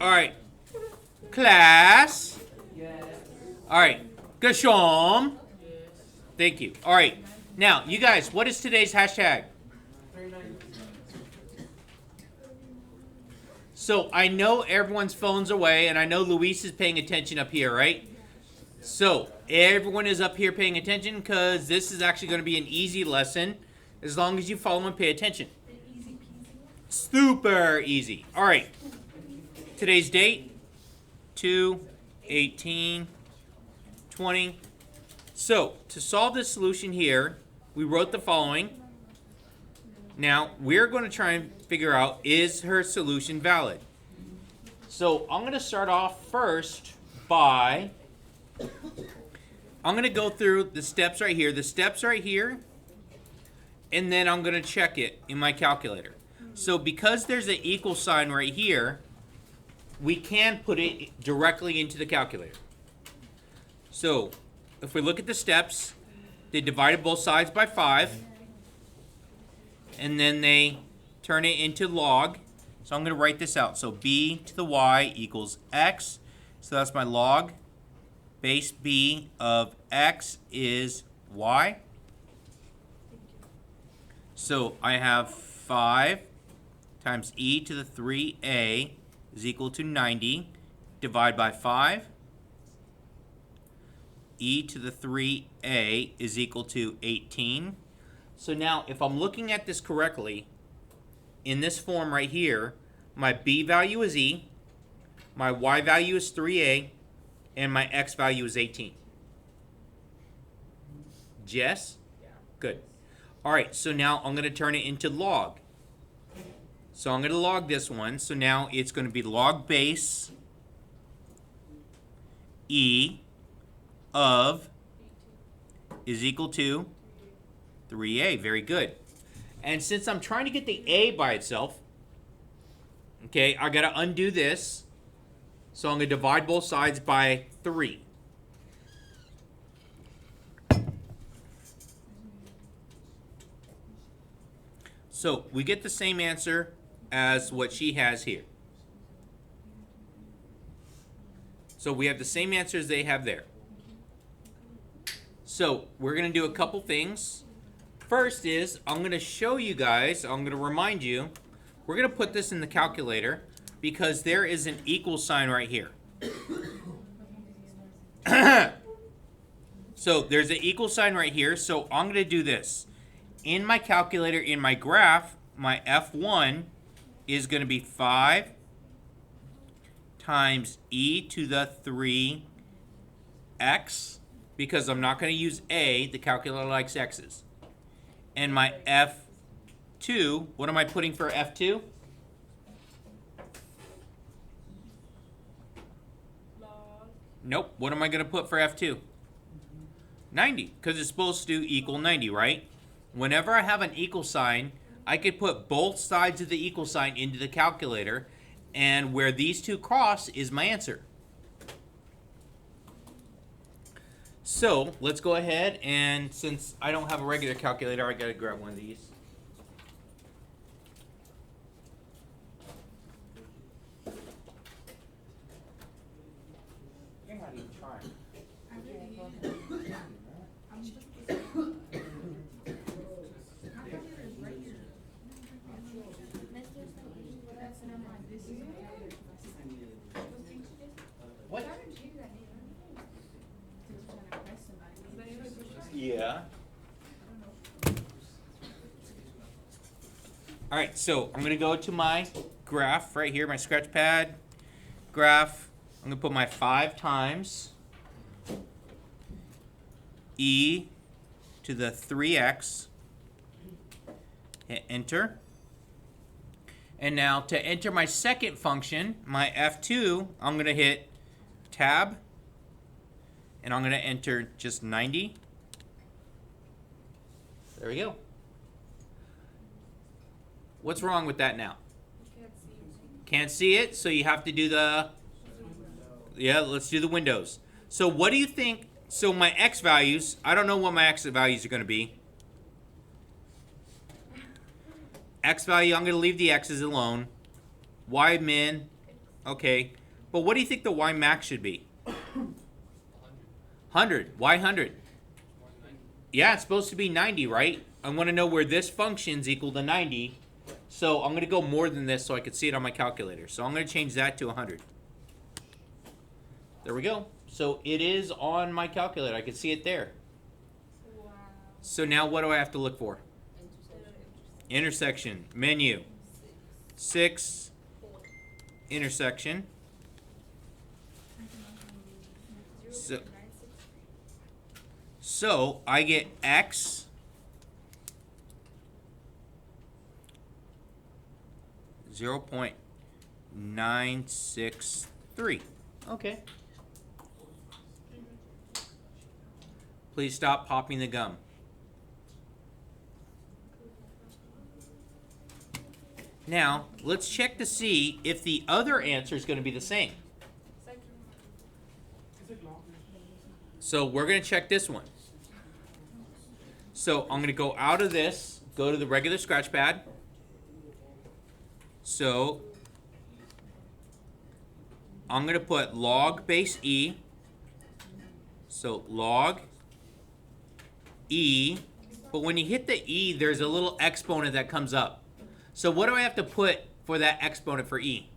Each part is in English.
All right. Class. All right. Gashom. Thank you. All right. Now, you guys, what is today's hashtag? So I know everyone's phone's away, and I know Luis is paying attention up here, right? So everyone is up here paying attention because this is actually going to be an easy lesson as long as you follow and pay attention. Super easy. All right. Today's date, 2/18/20. So to solve this solution here, we wrote the following. Now we're going to try and figure out, is her solution valid? So I'm going to start off first by, I'm going to go through the steps right here. The steps right here, and then I'm going to check it in my calculator. So because there's an equal sign right here, we can put it directly into the calculator. So if we look at the steps, they divided both sides by 5, and then they turn it into log. So I'm going to write this out. So b to the y equals x. So that's my log. Base b of x is y. So I have 5 times e to the 3a is equal to 90. Divide by 5. E to the 3a is equal to 18. So now, if I'm looking at this correctly, in this form right here, my b value is e, my y value is 3a, and my x value is 18. Jess? Yeah. Good. All right, so now I'm going to turn it into log. So I'm going to log this one. So now it's going to be log base e of is equal to 3a. Very good. And since I'm trying to get the a by itself, okay, I got to undo this. So I'm going to divide both sides by 3. So we get the same answer as what she has here. So we have the same answer as they have there. So we're going to do a couple things. First is, I'm going to show you guys, I'm going to remind you, we're going to put this in the calculator because there is an equal sign right here. So there's an equal sign right here, so I'm going to do this. In my calculator, in my graph, my F1 is going to be 5 times e to the 3x, because I'm not going to use a, the calculator likes x's. And my F2, what am I putting for F2? Log. Nope, what am I going to put for F2? 90, because it's supposed to equal 90, right? Whenever I have an equal sign, I could put both sides of the equal sign into the calculator, and where these two cross is my answer. So let's go ahead, and since I don't have a regular calculator, I gotta grab one of these. You're not even trying. What? Yeah. All right, so I'm going to go to my graph right here, my scratch pad graph. I'm going to put my 5 times e to the 3x. Hit enter. And now to enter my second function, my F2, I'm going to hit tab. And I'm going to enter just 90. There we go. What's wrong with that now? Can't see it, so you have to do the, yeah, let's do the windows. So what do you think, so my x values, I don't know what my x values are going to be. X value, I'm going to leave the x's alone. Y min Okay, but what do you think the y max should be? 100. Why 100? Yeah, it's supposed to be 90, right? I want to know where this function's equal to 90. So I'm going to go more than this so I can see it on my calculator. So I'm going to change that to 100. There we go. So it is on my calculator. I can see it there. Wow. So now what do I have to look for? Intersection. Menu. 6. Intersection. So I get x 0.963. Okay. Please stop popping the gum. Now, let's check to see if the other answer is going to be the same. So we're going to check this one. So I'm going to go out of this, go to the regular scratch pad. So I'm going to put log base E. So log E. But when you hit the E, there's a little exponent that comes up. So what do I have to put for that exponent for E?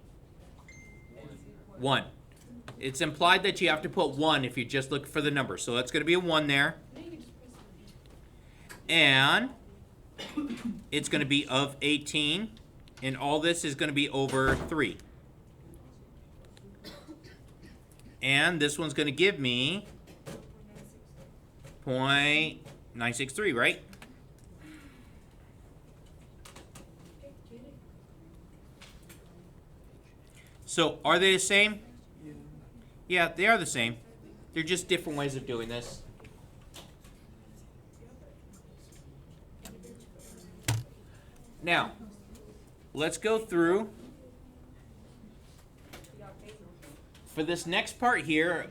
1. It's implied that you have to put 1 if you just look for the number. So that's going to be a 1 there. And it's going to be of 18. And all this is going to be over 3. And this one's going to give me 0.963, right? So are they the same? Yeah, they are the same. They're just different ways of doing this. Now, let's go through. For this next part here,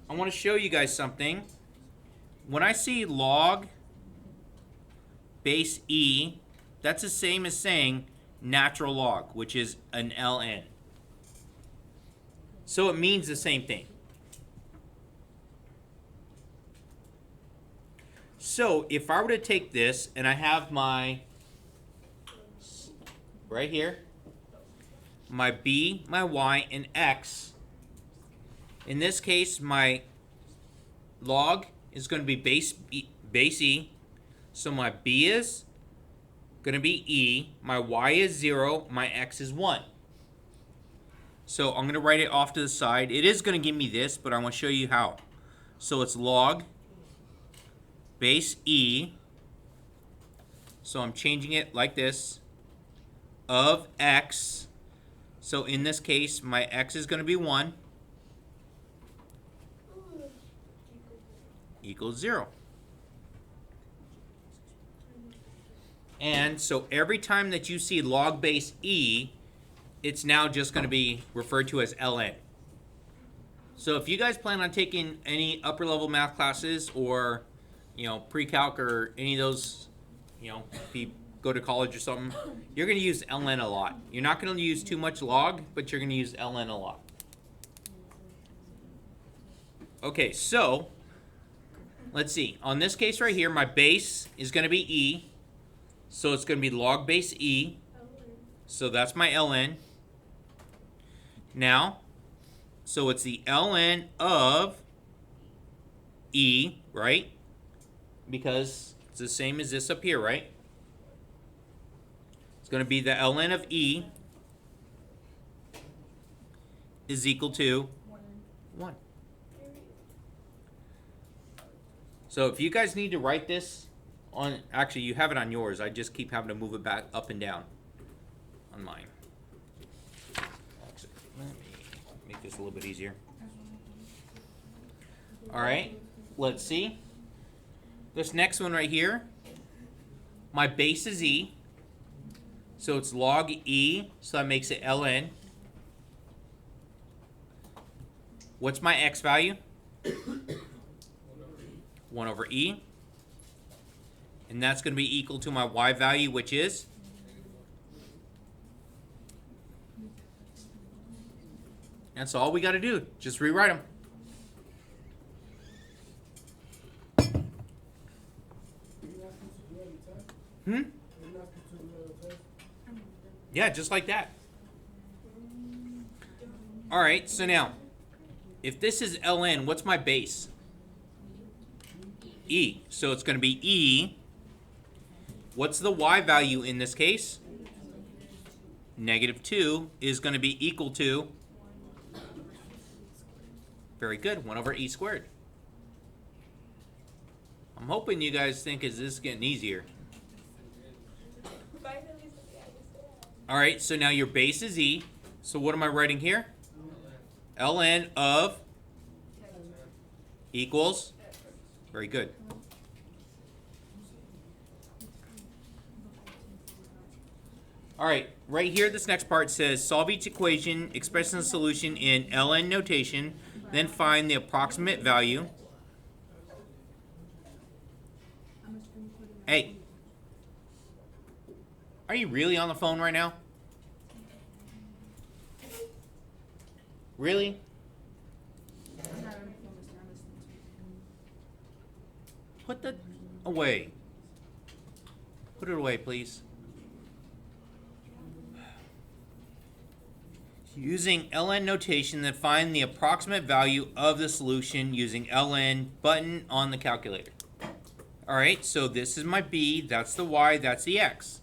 I want to show you guys something. When I see log base E, that's the same as saying natural log, which is an ln. So it means the same thing. So if I were to take this and I have my, right here, my b, my y, and x. In this case, my log is going to be base E. So my b is going to be E. My y is 0. My x is 1. So I'm going to write it off to the side. It is going to give me this, but I want to show you how. So it's log base E. So I'm changing it like this. Of x. So in this case, my x is going to be 1 equals 0. And so every time that you see log base E, it's now just going to be referred to as ln. So if you guys plan on taking any upper level math classes or, pre-calc or any of those, if you go to college or something, you're going to use ln a lot. You're not going to use too much log, but you're going to use ln a lot. Okay, so let's see. On this case right here, my base is going to be E. So it's going to be log base E. So that's my ln. Now, so it's the ln of E, right? Because it's the same as this up here, right? It's going to be the ln of E is equal to 1. So if you guys need to write this on, actually you have it on yours. I just keep having to move it back up and down on mine. Actually, let me make this a little bit easier. All right, let's see. This next one right here, my base is E. So it's log E, so that makes it ln. What's my x value? 1 over E. And that's going to be equal to my y value, which is That's all we got to do. Just rewrite them. Yeah, just like that. All right, so now, if this is ln, what's my base? E. So it's going to be E. What's the y value in this case? -2 is going to be equal to, very good, 1 over e squared. I'm hoping you guys think is this getting easier. All right, so now your base is E. So what am I writing here? ln of equals, very good. All right, right here, this next part says solve each equation, expressing the solution in ln notation, then find the approximate value. Hey, are you really on the phone right now? Really? Put that away. Put it away, please. Using ln notation, then find the approximate value of the solution using ln button on the calculator. All right, so this is my b, that's the y, that's the x.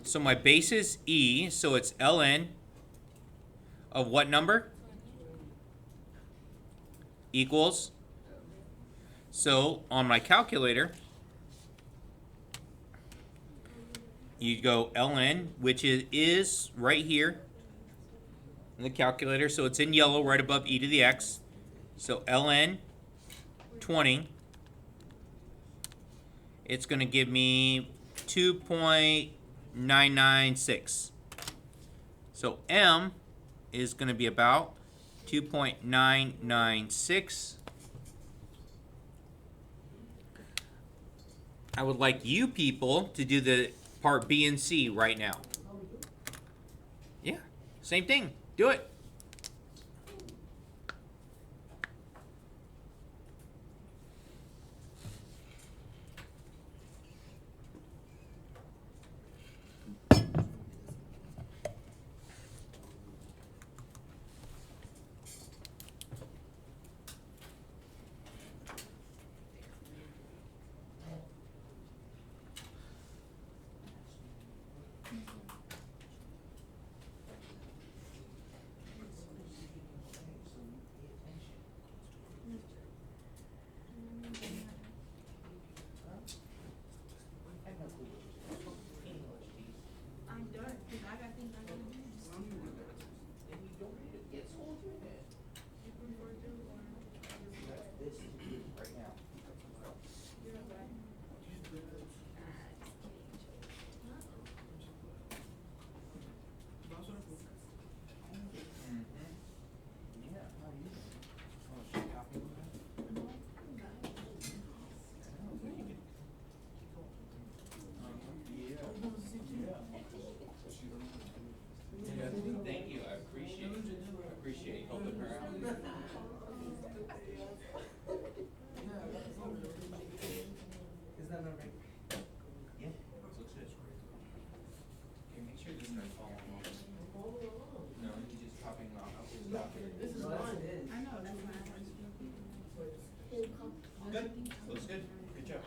So my base is e, so it's ln of what number? Equals. So on my calculator, you go ln, which is right here in the calculator, so it's in yellow right above e to the x. So ln 20, it's going to give me 2.996. So m is going to be about 2.996. I would like you people to do the part B and C right now. Yeah, same thing. Do it. Thank you. I appreciate helping her out. Is that not right? Yeah. Looks good. Okay, make sure this doesn't fall off. No, you're just chopping off. This is mine. I know, that's why I was Good. Looks good. Good job.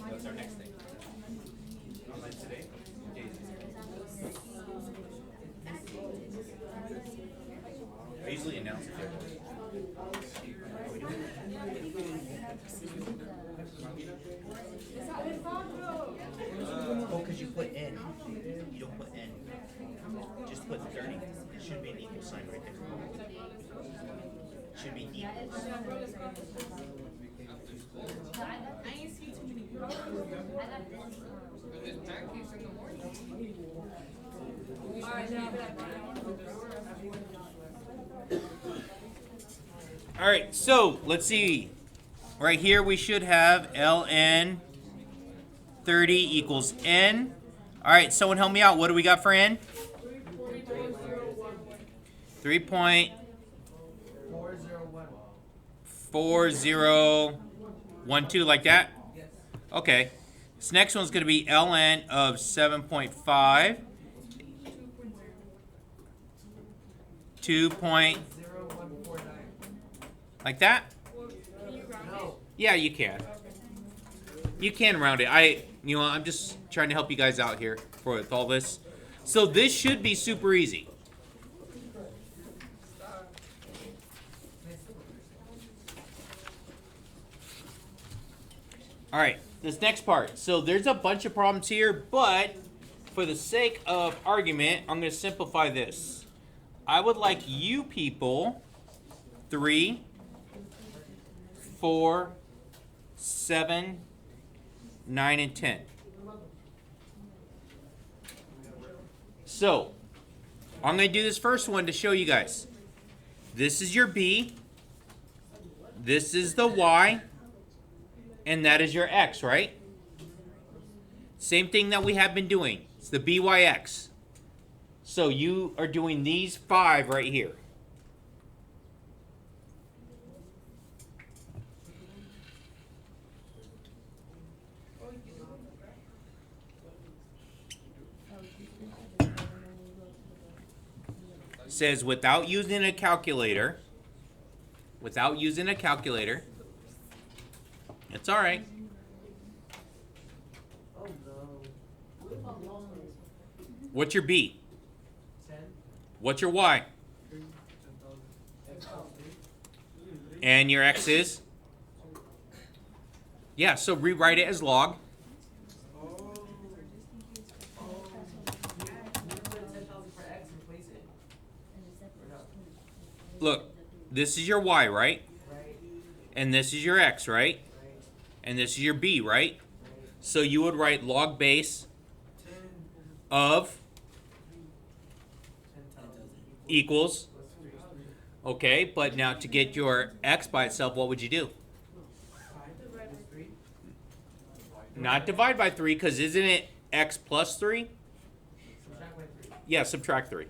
That's our next thing. Not like today. I usually announce it there. Oh, because you put N. You don't put N. Just put 30. It should be an equal sign right there. Should be equals. All right, so let's see. Right here we should have ln 30 equals n. All right, someone help me out. What do we got for n? 3.4012, like that? Okay. This next one's going to be ln of 7.5. 2 point, like that? Yeah, you can. You can round it. I'm just trying to help you guys out here with all this. So this should be super easy. All right, this next part. So there's a bunch of problems here, but for the sake of argument, I'm going to simplify this. I would like you people 3, 4, 7, 9, and 10. So, I'm going to do this first one to show you guys. This is your B. This is the Y. And that is your X, right? Same thing that we have been doing. It's the BYX. So you are doing these 5 right here. Says without using a calculator. Without using a calculator. It's all right. What's your B? What's your Y? And your X is? Yeah, so rewrite it as log. Look, this is your Y, right? And this is your X, right? And this is your B, right? So you would write log base of equals. Okay, but now to get your X by itself, what would you do? Not divide by 3, because isn't it X plus 3? Yeah, subtract 3.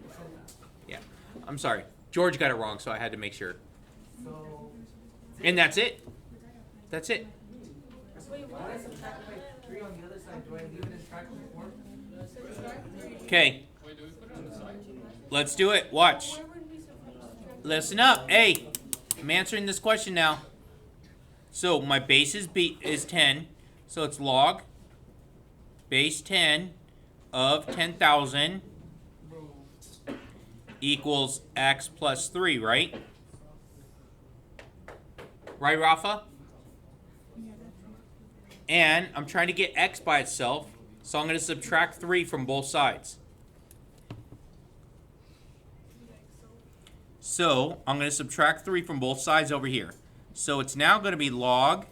Yeah, I'm sorry. George got it wrong, so I had to make sure. And that's it. That's it. Okay. Let's do it. Watch. Listen up. Hey, I'm answering this question now. So my base is 10. So it's log base 10 of 10,000 equals X plus 3, right? Right, Rafa? And I'm trying to get X by itself, so I'm going to subtract 3 from both sides. So I'm going to subtract 3 from both sides over here. So it's now going to be log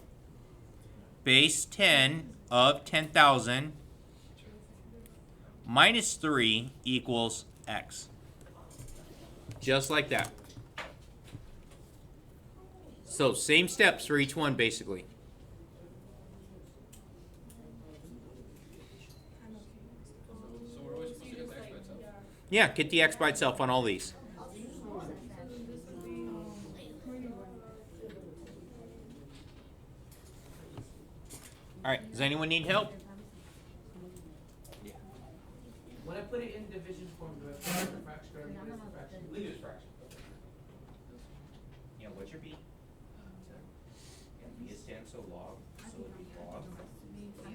base 10 of 10,000 minus 3 equals X. Just like that. So same steps for each one, basically. Yeah, get the X by itself on all these. All right, does anyone need help? Yeah. When I put it in division form, do I put it in the fraction or leave it as a fraction? Leave it as fraction. Yeah, what's your B? Yeah, B is 10, so log. So it'd be log.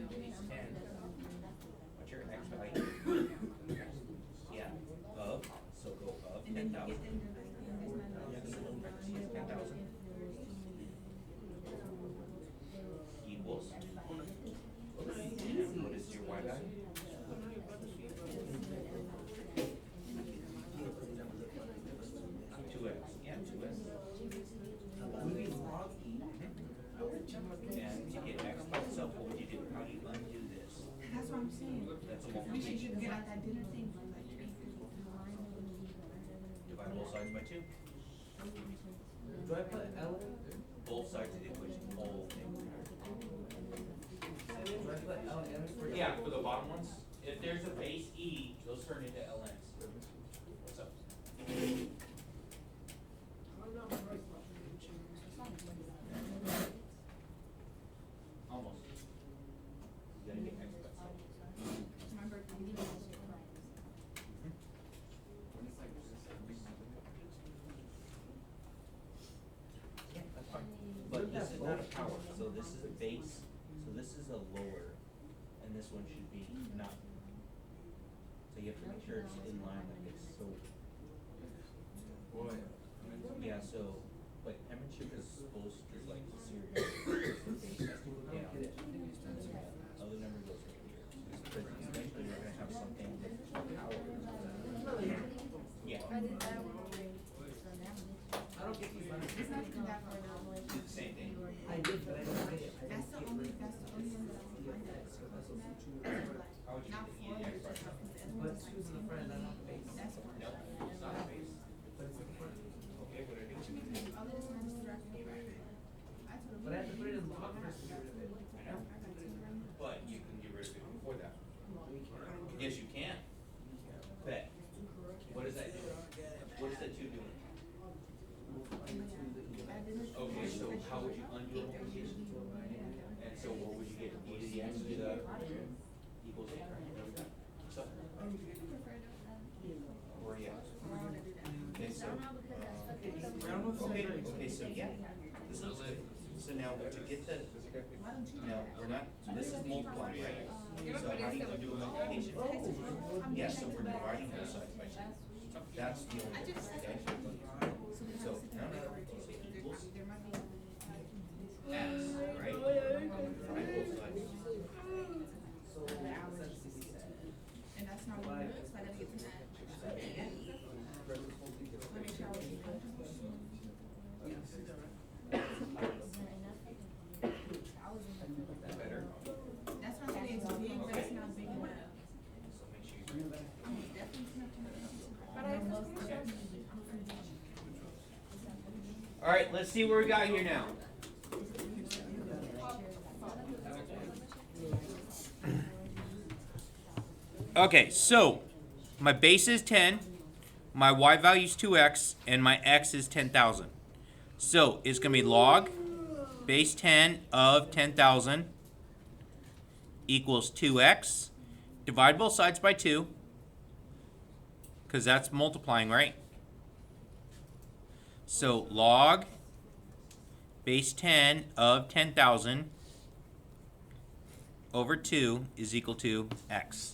B is 10. What's your X value? Yeah, of. So go of 10,000. Yeah, so parentheses 10,000 equals. What is your Y value? 2x. Yeah, 2x. And to get X by itself, what would you do? How do you undo this? That's what I'm saying. That's a We should multiplication. get out that dinner thing. Do I put L in? Both sides of the equation, whole thing. Do I put L in for? Yeah, for the bottom ones. If there's a base E, those turn into LNs. What's up? Almost. You gotta get X by itself. Yeah, that's fine. But this is not a power, so this is a base, so this is a lower, and this one should be not. So you have to make sure it's in line like it's so. Yeah, so, like penmanship is supposed to like serious, the base has to go down. Other number goes right here, because eventually you're gonna have something with power. Yeah. I don't get these letters. Do the same thing. I did, but I don't write it. That's the only one that How would you not get the for EDX you, right now? But choose in the front and not the base. that's for No, it's not a base. But it's in the front. Okay, what do I do? other times direct me right. I told But I have to put it in log first to get rid of it. I know, but you can get rid of it before that. Yes, you can. Bet. What does that do? What is that two doing? Okay, so how would you undo a multiplication? And so what would you get? E to the X to the equals eight, right? So, where are you at? Okay, so, okay, so yeah, this looks good. So now to get the, now, we're not, this is multiplying, right? So how do you undo a multiplication? Yeah, so we're dividing both sides by two. That's the only difference, okay? So, now, equals X, right? Divide both sides. and that's not what it is, so I gotta get to that. Let me show you. Better? That's what I'm saying, it's big, but it's not big enough. So make sure you. But I All right, let's see what we got here now. Okay, so my base is 10, my y value is 2x, and my x is 10,000. So it's going to be log base 10 of 10,000 equals 2x. Divide both sides by 2, because that's multiplying, right? So log base 10 of 10,000 over 2 is equal to x.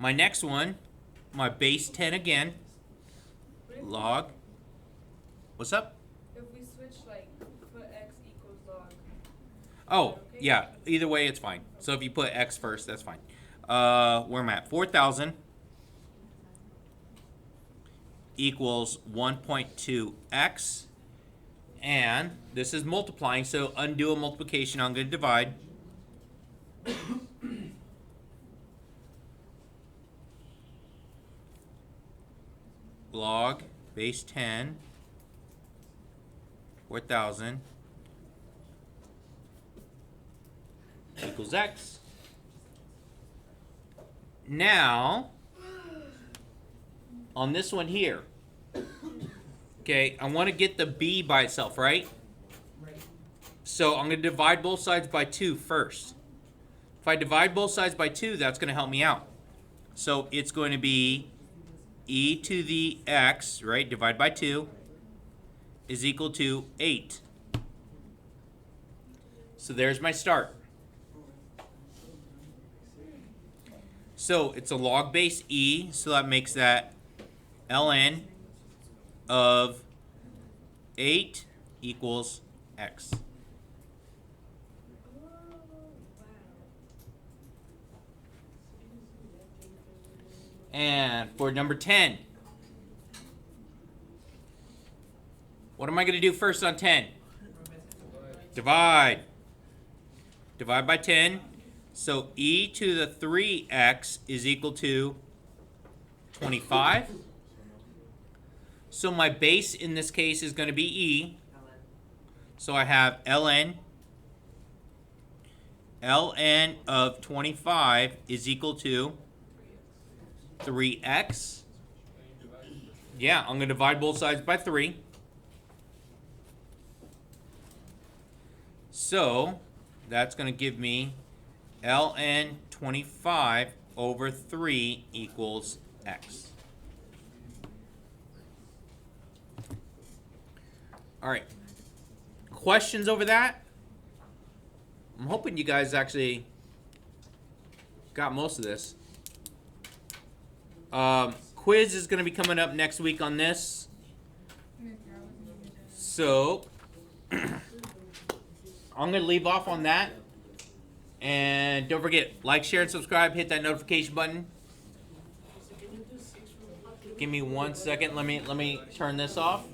My next one, my base 10 again, log, what's up? If we switch, like, put x equals log. Oh, yeah, either way it's fine. So if you put x first, that's fine. Where am I at? 4,000 equals 1.2x. And this is multiplying, so undo a multiplication, I'm going to divide. Log base 10, 4,000 equals x. Now, on this one here, okay, I want to get the b by itself, right? Right. So I'm going to divide both sides by 2 first. If I divide both sides by 2, that's going to help me out. So it's going to be e to the x, right, divide by 2, is equal to 8. So there's my start. So it's a log base e, so that makes that ln of 8 equals x. And for number 10, what am I going to do first on 10? Divide. Divide by 10. So e to the 3x is equal to 25. So my base in this case is going to be E. ln. So I have ln of 25 is equal to 3x. Yeah, I'm going to divide both sides by 3. So that's going to give me ln 25 over 3 equals x. All right. Questions over that? I'm hoping you guys actually got most of this. Quiz is going to be coming up next week on this. So I'm going to leave off on that. And don't forget, like, share, and subscribe. Hit that notification button. Give me 1 second. Let me turn this off.